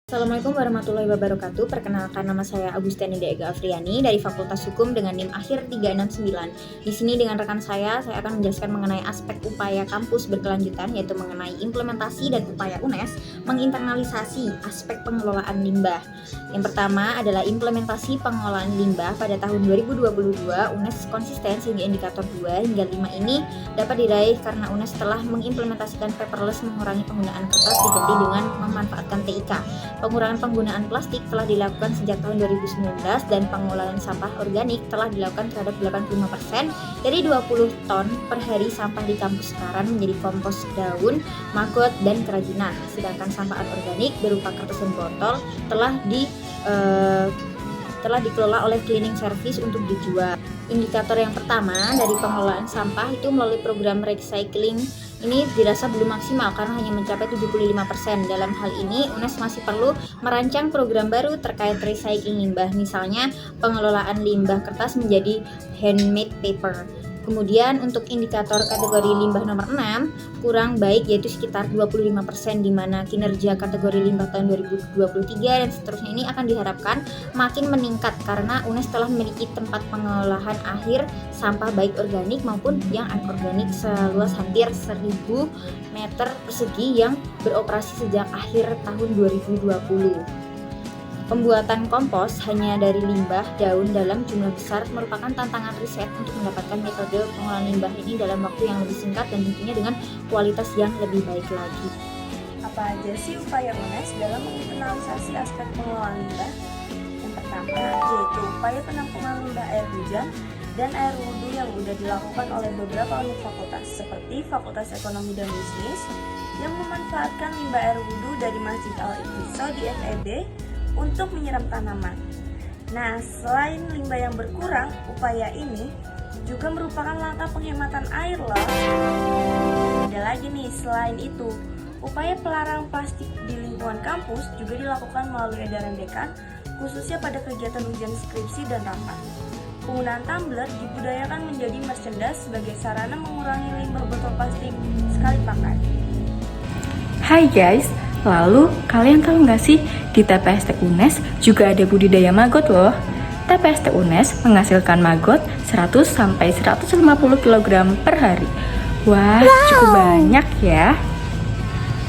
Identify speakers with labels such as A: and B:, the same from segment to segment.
A: Assalamualaikum warahmatullahi wabarakatuh. Perkenalkan, nama saya Agustiani Ega Afriani dari Fakultas Hukum dengan NIM akhir 369. Di sini dengan rekan saya akan menjelaskan mengenai aspek upaya kampus berkelanjutan, yaitu mengenai implementasi dan upaya UNES menginternalisasi aspek pengelolaan limbah. Yang pertama adalah implementasi pengelolaan limbah. Pada tahun 2022, UNES konsisten sehingga indikator 2 hingga 5 ini dapat diraih karena UNES telah mengimplementasikan paperless, mengurangi penggunaan kertas diganti dengan memanfaatkan TIK. Pengurangan penggunaan plastik telah dilakukan sejak tahun 2019 dan pengolahan sampah organik telah dilakukan terhadap 85% dari 20 ton per hari sampah di kampus sekarang menjadi kompos daun, maggot, dan kerajinan. Sedangkan sampah anorganik berupa kertas dan botol telah dikelola oleh cleaning service untuk dijual. Indikator yang pertama dari pengelolaan sampah itu melalui program recycling ini dirasa belum maksimal karena hanya mencapai 75%. Dalam hal ini, UNES masih perlu merancang program baru terkait recycling limbah, misalnya pengelolaan limbah kertas menjadi handmade paper. Kemudian untuk indikator kategori limbah nomor 6 kurang baik, yaitu sekitar 25%, di mana kinerja kategori limbah tahun 2023 dan seterusnya ini akan diharapkan makin meningkat karena UNES telah memiliki tempat pengolahan akhir sampah baik organik maupun yang anorganik seluas hampir 1000 meter persegi yang beroperasi sejak akhir tahun 2020. Pembuatan kompos hanya dari limbah daun dalam jumlah besar merupakan tantangan riset untuk mendapatkan metode pengolahan limbah ini dalam waktu yang lebih singkat dan tentunya dengan kualitas yang lebih baik lagi.
B: Apa aja sih upaya UNES dalam menginternalisasi aspek pengelolaan limbah? Yang pertama yaitu upaya penampungan limbah air hujan dan air wudhu yang sudah dilakukan oleh beberapa unit fakultas seperti Fakultas Ekonomi dan Bisnis yang memanfaatkan limbah air wudhu dari Masjid Al-Iqtisad di FEB untuk menyiram tanaman. Nah, selain limbah yang berkurang, upaya ini juga merupakan langkah penghematan air loh. Ada lagi nih, selain itu, upaya pelarangan plastik di lingkungan kampus juga dilakukan melalui edaran dekan, khususnya pada kegiatan ujian skripsi dan rapat. Penggunaan tumbler dibudayakan menjadi merchandise sebagai sarana mengurangi limbah botol plastik sekali pakai.
C: Hai guys, lalu kalian tahu nggak sih di TPST UNES juga ada budidaya maggot loh. TPST UNES menghasilkan maggot 100-150 kg per hari. Wah, cukup banyak ya.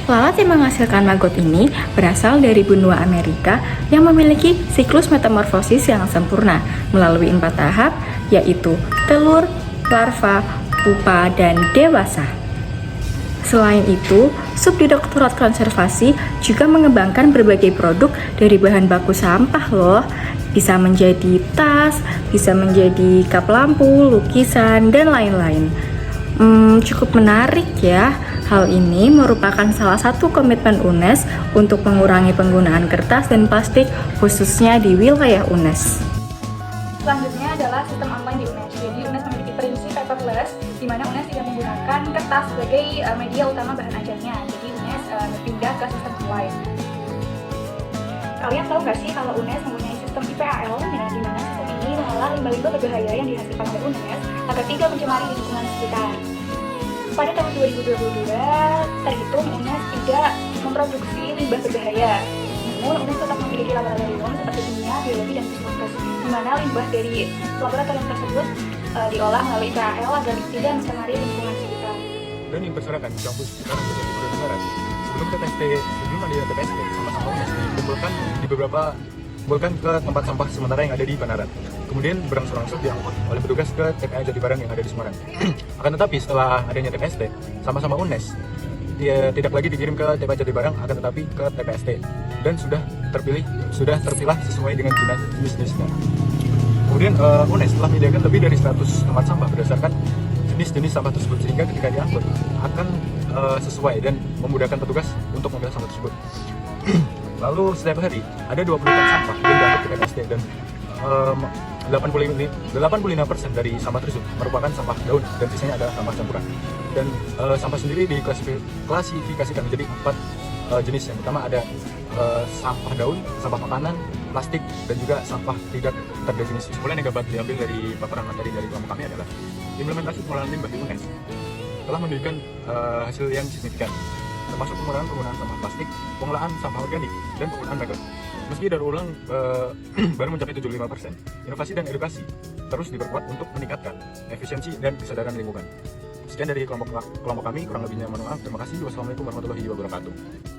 C: Lalat yang menghasilkan maggot ini berasal dari benua Amerika yang memiliki siklus metamorfosis yang sempurna melalui 4 tahap, yaitu telur, larva, pupa, dan dewasa. Selain itu, Subdirektorat Konservasi juga mengembangkan berbagai produk dari bahan baku sampah loh. Bisa menjadi tas, bisa menjadi kap lampu, lukisan, dan lain-lain. Cukup menarik ya. Hal ini merupakan salah satu komitmen UNES untuk mengurangi penggunaan kertas dan plastik khususnya di wilayah UNES.
D: Selanjutnya adalah sistem online di UNES. Jadi UNES memiliki prinsip paperless, di mana UNES tidak menggunakan kertas sebagai media utama bahan ajarnya. Jadi UNES berpindah ke sistem online. Kalian tahu nggak sih kalau UNES mempunyai sistem IPAL, di mana sistem ini mengolah limbah-limbah berbahaya yang dihasilkan oleh UNES agar tidak mencemari lingkungan sekitar. Pada tahun 2022, terhitung UNES tidak memproduksi limbah berbahaya. Namun UNES tetap memiliki laboratorium seperti kimia, biologi, dan puskesmas, di mana limbah dari laboratorium tersebut diolah melalui IPAL agar tidak mencemari lingkungan sekitar.
E: Dan yang berserakan di kampus sekarang menjadi Barat. Sebelum ada TPST, sampah-sampah UNES dikumpulkan ke tempat sampah sementara yang ada di Panaran. Kemudian berangsur-angsur diangkut oleh petugas ke TPA Jatibarang yang ada di Semarang. Akan tetapi setelah adanya TPST, sampah-sampah UNES dia tidak lagi dikirim ke TPA Jatibarang, akan tetapi ke TPST dan sudah terpilah sesuai dengan jenis-jenisnya. Kemudian UNES telah menyediakan lebih dari 100 tempat sampah berdasarkan jenis-jenis sampah tersebut, sehingga ketika diangkut akan sesuai dan memudahkan petugas untuk memilah sampah tersebut. Lalu setiap hari ada 20 ton sampah yang diangkut ke TPST dan 85% dari sampah tersebut merupakan sampah daun dan sisanya adalah sampah campuran. Dan sampah sendiri diklasifikasikan menjadi 4 jenis. Yang pertama ada sampah daun, sampah makanan, plastik, dan juga sampah tidak terdefinisi. Kesimpulan yang dapat diambil dari paparan materi dari kelompok kami adalah implementasi pengolahan limbah di UNES telah menunjukkan hasil yang signifikan, termasuk pengurangan penggunaan sampah plastik, pengelolaan sampah organik, dan penggunaan maggot. Meski daur ulang baru mencapai 75%, inovasi dan edukasi terus diperkuat untuk meningkatkan efisiensi dan kesadaran lingkungan. Sekian dari kelompok kami, kurang lebihnya mohon maaf. Terima kasih. Wassalamualaikum warahmatullahi wabarakatuh.